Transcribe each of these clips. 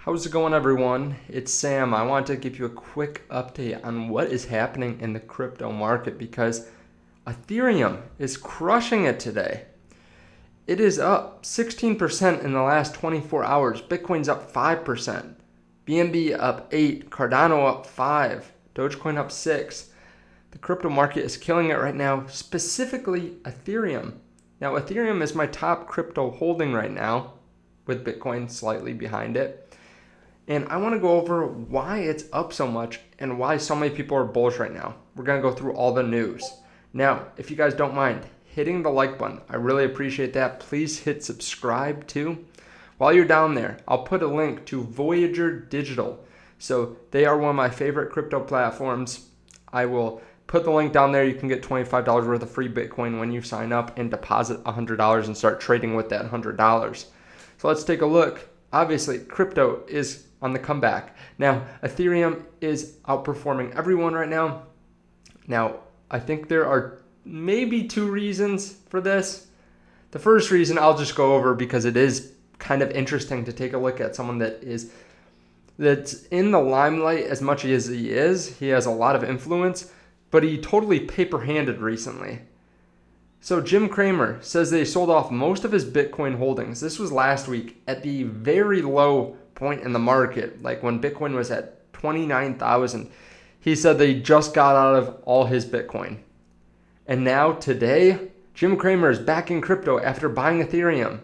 How's it going, everyone? It's Sam. I want to give you a quick update on what is happening in the crypto market because Ethereum is crushing it today. It is up 16% in the last 24 hours. Bitcoin's up 5%. BNB up 8, Cardano up 5, Dogecoin up 6. The crypto market is killing it right now, specifically Ethereum. Now, Ethereum is my top crypto holding right now, with Bitcoin slightly behind it. And I want to go over why it's up so much and why so many people are bullish right now. We're going to go through all the news. Now, if you guys don't mind hitting the like button, I really appreciate that. Please hit subscribe too. While you're down there, I'll put a link to Voyager Digital. So they are one of my favorite crypto platforms. I will put the link down there. You can get $25 worth of free Bitcoin when you sign up and deposit $100 and start trading with that $100. So let's take a look. Obviously, crypto is on the comeback. Now, Ethereum is outperforming everyone right now. Now, I think there are maybe two reasons for this. The first reason I'll just go over because it is kind of interesting to take a look at someone that's in the limelight as much as he is. He has a lot of influence, but he totally paper-handed recently. So Jim Cramer says they sold off most of his Bitcoin holdings. This was last week at the very low point in the market, like when Bitcoin was at 29,000. He said they just got out of all his Bitcoin. And now today, Jim Cramer is back in crypto after buying Ethereum.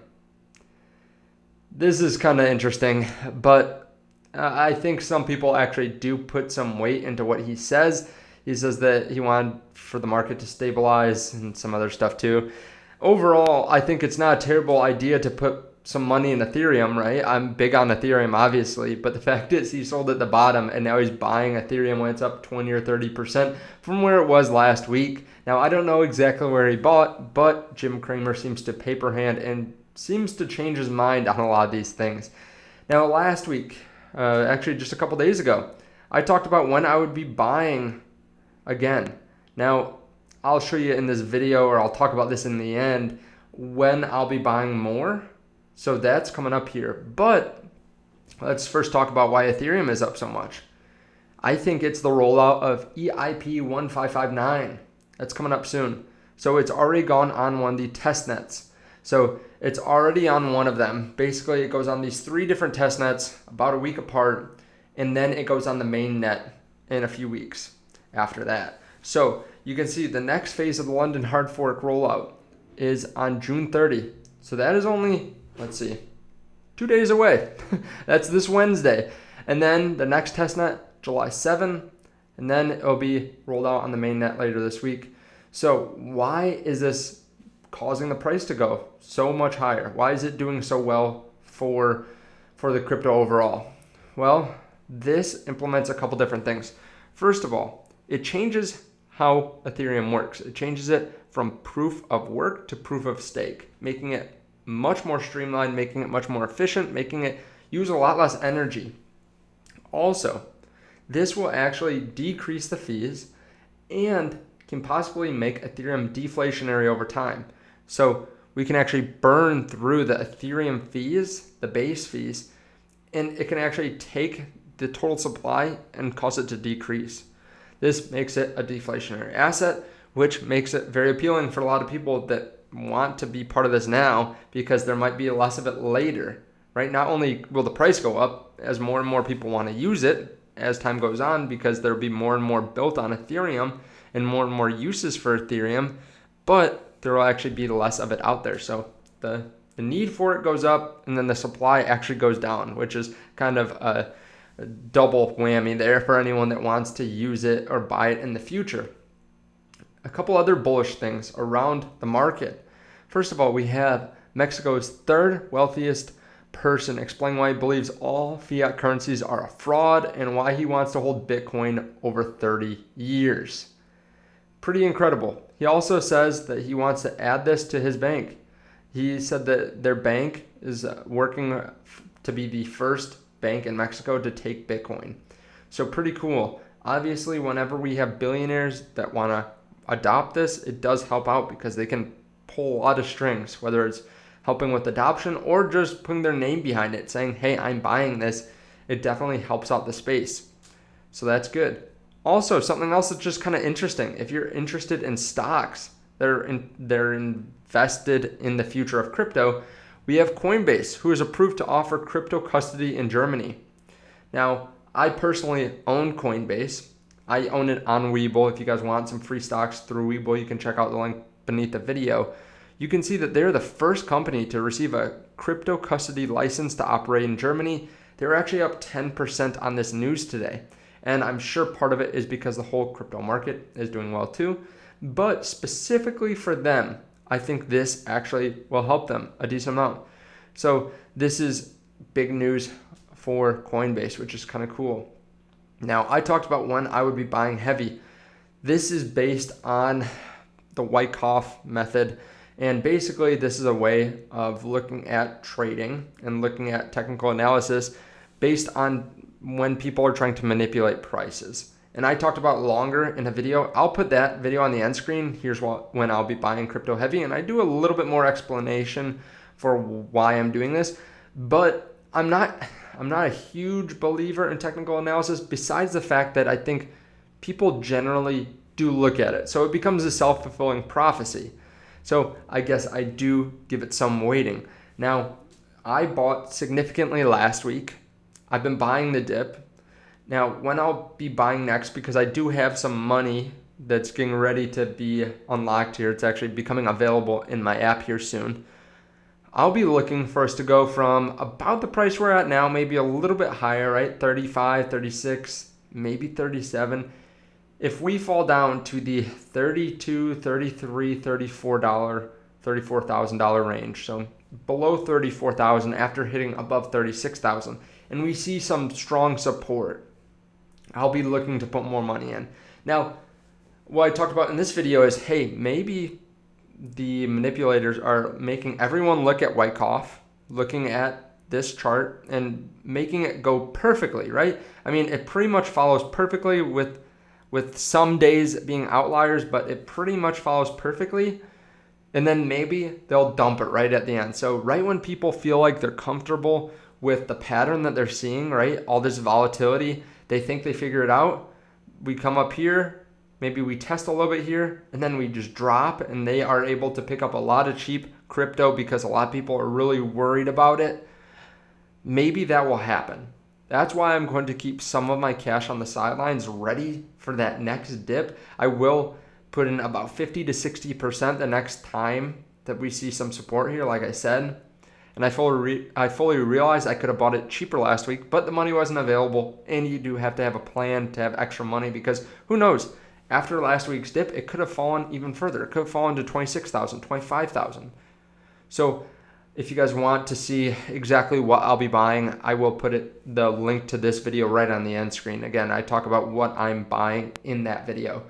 This is kind of interesting, but I think some people actually do put some weight into what he says. He says that he wanted for the market to stabilize and some other stuff too. Overall, I think it's not a terrible idea to put some money in Ethereum, right? I'm big on Ethereum, obviously, but the fact is he sold at the bottom and now he's buying Ethereum when it's up 20 or 30% from where it was last week. Now, I don't know exactly where he bought, but Jim Cramer seems to paper hand and seems to change his mind on a lot of these things. Now, last week, actually just a couple days ago, I talked about when I would be buying again. Now, I'll show you in this video, or I'll talk about this in the end, when I'll be buying more. So that's coming up here. But let's first talk about why Ethereum is up so much. I think it's the rollout of EIP 1559. That's coming up soon. So it's already gone on one of the test nets. So it's already on one of them. Basically, it goes on these 3 different test nets about a week apart, and then it goes on the main net in a few weeks after that. So you can see the next phase of the London hard fork rollout is on June 30. So that is only, let's see, 2 days away. That's this Wednesday. And then the next testnet, July 7, and then it'll be rolled out on the mainnet later this week. So why is this causing the price to go so much higher? Why is it doing so well for the crypto overall? Well, this implements a couple different things. First of all, it changes how Ethereum works. It changes it from proof of work to proof of stake, making it much more streamlined, making it much more efficient, making it use a lot less energy. Also, this will actually decrease the fees and can possibly make Ethereum deflationary over time. So we can actually burn through the Ethereum fees, the base fees, and it can actually take the total supply and cause it to decrease. This makes it a deflationary asset, which makes it very appealing for a lot of people that want to be part of this now because there might be less of it later, right? Not only will the price go up as more and more people want to use it as time goes on because there'll be more and more built on Ethereum and more uses for Ethereum, but there will actually be less of it out there. So the need for it goes up and then the supply actually goes down, which is kind of a double whammy there for anyone that wants to use it or buy it in the future. A couple other bullish things around the market. First of all, we have Mexico's 3rd wealthiest person explaining why he believes all fiat currencies are a fraud and why he wants to hold Bitcoin over 30 years. Pretty incredible. He also says that he wants to add this to his bank. He said that their bank is working to be the first bank in Mexico to take Bitcoin. So pretty cool. Obviously, whenever we have billionaires that want to adopt this, it does help out because they can pull a lot of strings, whether it's helping with adoption or just putting their name behind it, saying, hey, I'm buying this it definitely helps out the space. So that's good. Also, something else that's just kind of interesting. If you're interested in stocks, they're invested in the future of crypto. We have Coinbase, who is approved to offer crypto custody in Germany. Now, I personally own Coinbase. I own it on Webull. If you guys want some free stocks through Webull, you can check out the link beneath the video. You can see that they're the first company to receive a crypto custody license to operate in Germany. They're actually up 10% on this news today. And I'm sure part of it is because the whole crypto market is doing well too. But specifically for them, I think this actually will help them a decent amount. So this is big news for Coinbase, which is kind of cool. Now, I talked about when I would be buying heavy. This is based on the Wyckoff method. And basically, this is a way of looking at trading and looking at technical analysis based on when people are trying to manipulate prices. And I talked about longer in a video. I'll put that video on the end screen. Here's when I'll be buying crypto heavy. And I do a little bit more explanation for why I'm doing this. But I'm not a huge believer in technical analysis, besides the fact that I think people generally do look at it. So it becomes a self-fulfilling prophecy. So I guess I do give it some weighting. Now, I bought significantly last week. I've been buying the dip. Now, when I'll be buying next, because I do have some money that's getting ready to be unlocked here. It's actually becoming available in my app here soon. I'll be looking for us to go from about the price we're at now, maybe a little bit higher, right? 35, 36, maybe 37. If we fall down to the $32, $33, $34,000 range, so below $34,000 after hitting above $36,000, and we see some strong support, I'll be looking to put more money in. Now, what I talked about in this video is, hey, maybe the manipulators are making everyone look at Wyckoff, looking at this chart and making it go perfectly, right? I mean, it pretty much follows perfectly with some days being outliers, but it pretty much follows perfectly. And then maybe they'll dump it right at the end. So right when people feel like they're comfortable with the pattern that they're seeing, right? All this volatility, they think they figure it out. We come up here, maybe we test a little bit here, and then we just drop, and they are able to pick up a lot of cheap crypto because a lot of people are really worried about it. Maybe that will happen. That's why I'm going to keep some of my cash on the sidelines ready for that next dip. I will put in about 50 to 60% the next time that we see some support here, like I said. And I fully realized I could have bought it cheaper last week, but the money wasn't available, and you do have to have a plan to have extra money, because who knows? After last week's dip, it could have fallen even further. It could have fallen to 26,000, 25,000. So if you guys want to see exactly what I'll be buying, I will put the link to this video right on the end screen. Again, I talk about what I'm buying in that video.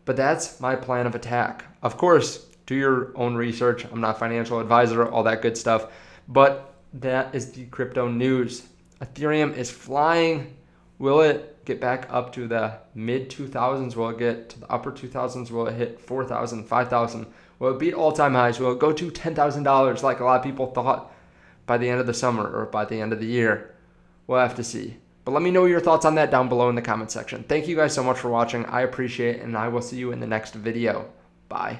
But that's my plan of attack. Of course, do your own research. I'm not a financial advisor, all that good stuff. But that is the crypto news. Ethereum is flying. Will it get back up to the mid 2000s? Will it get to the upper 2000s? Will it hit 4,000, 5,000? Will it beat all-time highs? Will it go to $10,000 like a lot of people thought by the end of the summer or by the end of the year? We'll have to see. But let me know your thoughts on that down below in the comment section. Thank you guys so much for watching. I appreciate it, and I will see you in the next video. Bye.